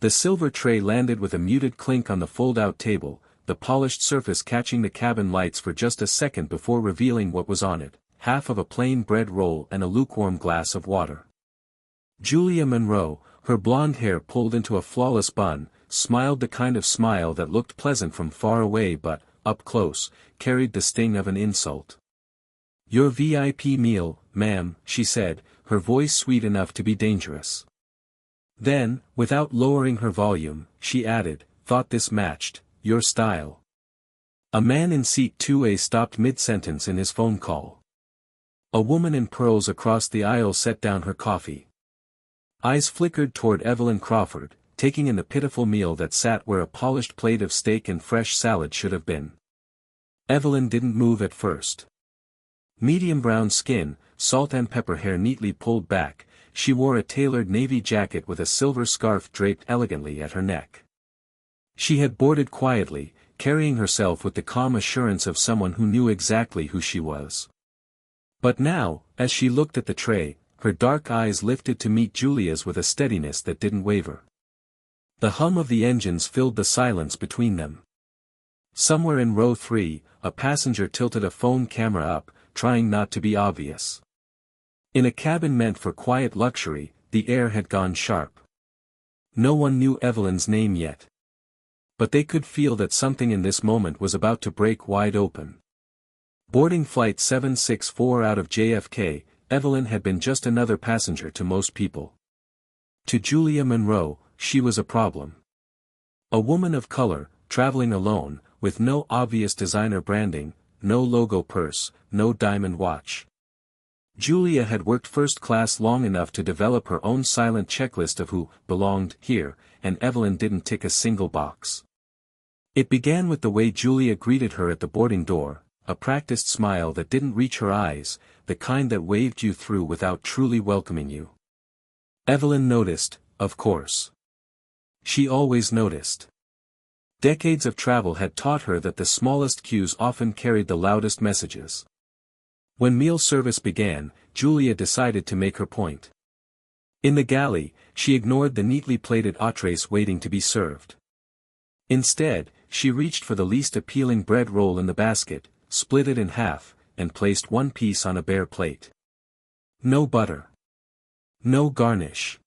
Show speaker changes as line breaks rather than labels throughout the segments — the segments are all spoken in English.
The silver tray landed with a muted clink on the fold-out table, the polished surface catching the cabin lights for just a second before revealing what was on it, half of a plain bread roll and a lukewarm glass of water. Julia Monroe, her blonde hair pulled into a flawless bun, smiled the kind of smile that looked pleasant from far away but, up close, carried the sting of an insult. "Your VIP meal, ma'am," she said, her voice sweet enough to be dangerous. Then, without lowering her volume, she added, "Thought this matched your style." A man in seat 2A stopped mid-sentence in his phone call. A woman in pearls across the aisle set down her coffee. Eyes flickered toward Evelyn Crawford, taking in the pitiful meal that sat where a polished plate of steak and fresh salad should have been. Evelyn didn't move at first. Medium brown skin, salt and pepper hair neatly pulled back, she wore a tailored navy jacket with a silver scarf draped elegantly at her neck. She had boarded quietly, carrying herself with the calm assurance of someone who knew exactly who she was. But now, as she looked at the tray, her dark eyes lifted to meet Julia's with a steadiness that didn't waver. The hum of the engines filled the silence between them. Somewhere in row 3, a passenger tilted a phone camera up, trying not to be obvious. In a cabin meant for quiet luxury, the air had gone sharp. No one knew Evelyn's name yet. But they could feel that something in this moment was about to break wide open. Boarding Flight 764 out of JFK, Evelyn had been just another passenger to most people. To Julia Monroe, she was a problem. A woman of color, traveling alone, with no obvious designer branding, no logo purse, no diamond watch. Julia had worked first class long enough to develop her own silent checklist of who belonged here, and Evelyn didn't tick a single box. It began with the way Julia greeted her at the boarding door, a practiced smile that didn't reach her eyes, the kind that waved you through without truly welcoming you. Evelyn noticed, of course. She always noticed. Decades of travel had taught her that the smallest cues often carried the loudest messages. When meal service began, Julia decided to make her point. In the galley, she ignored the neatly plated entrees waiting to be served. Instead, she reached for the least appealing bread roll in the basket, split it in half, and placed one piece on a bare plate. No butter. No garnish.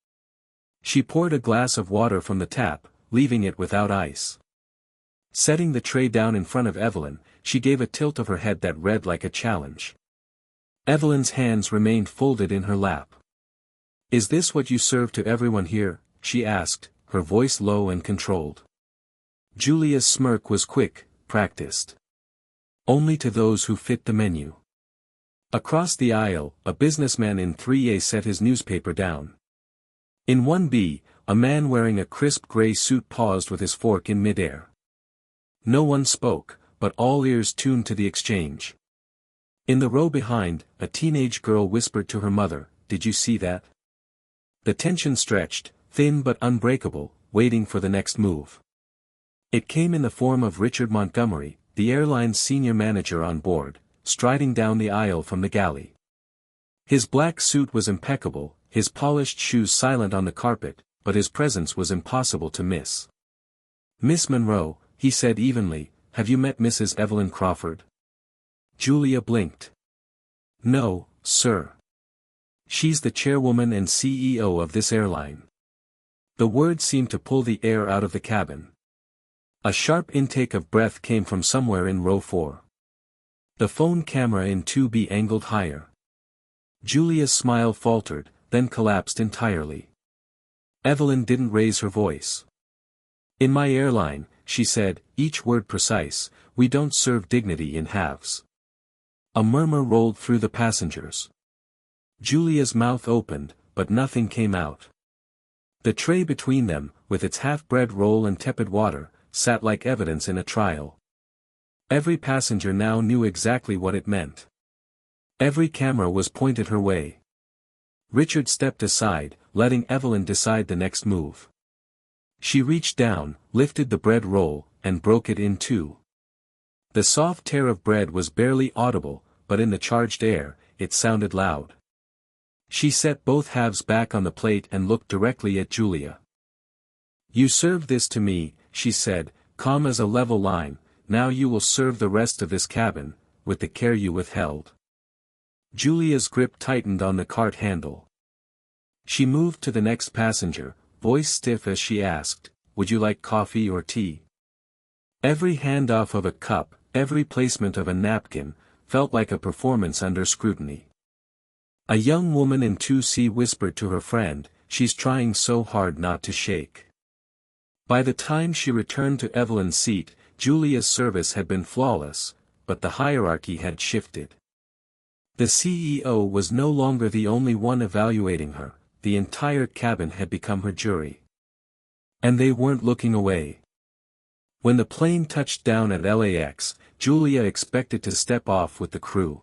She poured a glass of water from the tap, leaving it without ice. Setting the tray down in front of Evelyn, she gave a tilt of her head that read like a challenge. Evelyn's hands remained folded in her lap. "Is this what you serve to everyone here?" she asked, her voice low and controlled. Julia's smirk was quick, practiced. "Only to those who fit the menu." Across the aisle, a businessman in 3A set his newspaper down. In 1B, a man wearing a crisp gray suit paused with his fork in midair. No one spoke, but all ears tuned to the exchange. In the row behind, a teenage girl whispered to her mother, "Did you see that?" The tension stretched, thin but unbreakable, waiting for the next move. It came in the form of Richard Montgomery, the airline's senior manager on board, striding down the aisle from the galley. His black suit was impeccable, his polished shoes silent on the carpet, but his presence was impossible to miss. "Miss Monroe," he said evenly, "have you met Mrs. Evelyn Crawford?" Julia blinked. "No, sir. She's the chairwoman and CEO of this airline." The words seemed to pull the air out of the cabin. A sharp intake of breath came from somewhere in row 4. The phone camera in 2B angled higher. Julia's smile faltered, then collapsed entirely. Evelyn didn't raise her voice. "In my airline," she said, each word precise, "we don't serve dignity in halves." A murmur rolled through the passengers. Julia's mouth opened, but nothing came out. The tray between them, with its half-bread roll and tepid water, sat like evidence in a trial. Every passenger now knew exactly what it meant. Every camera was pointed her way. Richard stepped aside, letting Evelyn decide the next move. She reached down, lifted the bread roll, and broke it in two. The soft tear of bread was barely audible, but in the charged air, it sounded loud. She set both halves back on the plate and looked directly at Julia. You served this to me, she said, calm as a level line, now you will serve the rest of this cabin, with the care you withheld. Julia's grip tightened on the cart handle. She moved to the next passenger, voice stiff as she asked, would you like coffee or tea? Every handoff of a cup, every placement of a napkin, felt like a performance under scrutiny. A young woman in 2C whispered to her friend, she's trying so hard not to shake. By the time she returned to Evelyn's seat, Julia's service had been flawless, but the hierarchy had shifted. The CEO was no longer the only one evaluating her, the entire cabin had become her jury. And they weren't looking away. When the plane touched down at LAX, Julia expected to step off with the crew.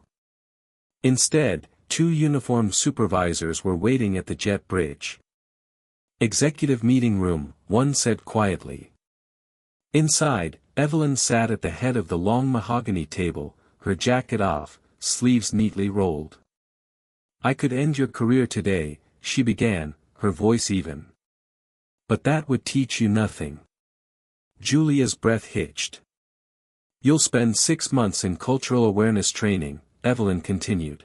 Instead, two uniformed supervisors were waiting at the jet bridge. Executive meeting room, one said quietly. Inside, Evelyn sat at the head of the long mahogany table, her jacket off, sleeves neatly rolled. I could end your career today, she began, her voice even. But that would teach you nothing. Julia's breath hitched. You'll spend 6 months in cultural awareness training, Evelyn continued.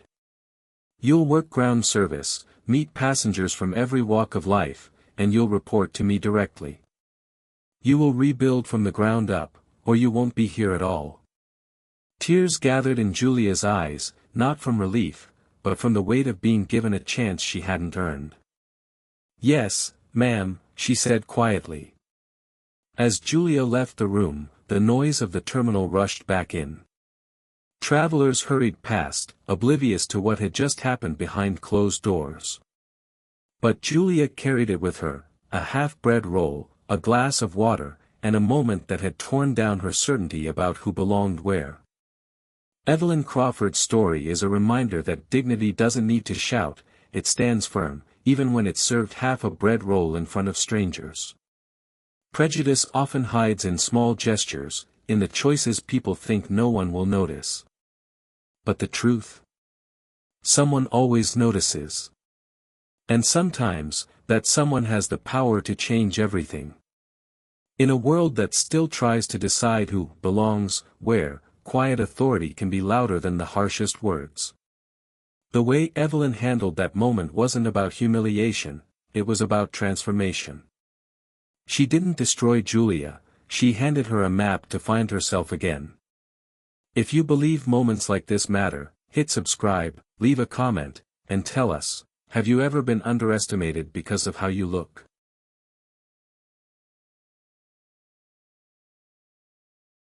You'll work ground service, meet passengers from every walk of life, and you'll report to me directly. You will rebuild from the ground up, or you won't be here at all. Tears gathered in Julia's eyes, not from relief, but from the weight of being given a chance she hadn't earned. Yes, ma'am, she said quietly. As Julia left the room, the noise of the terminal rushed back in. Travelers hurried past, oblivious to what had just happened behind closed doors. But Julia carried it with her, a half-bread roll, a glass of water, and a moment that had torn down her certainty about who belonged where. Evelyn Crawford's story is a reminder that dignity doesn't need to shout, it stands firm, even when it's served half a bread roll in front of strangers. Prejudice often hides in small gestures, in the choices people think no one will notice. But the truth? Someone always notices. And sometimes, that someone has the power to change everything. In a world that still tries to decide who belongs where, quiet authority can be louder than the harshest words. The way Evelyn handled that moment wasn't about humiliation, it was about transformation. She didn't destroy Julia, she handed her a map to find herself again. If you believe moments like this matter, hit subscribe, leave a comment, and tell us, have you ever been underestimated because of how you look?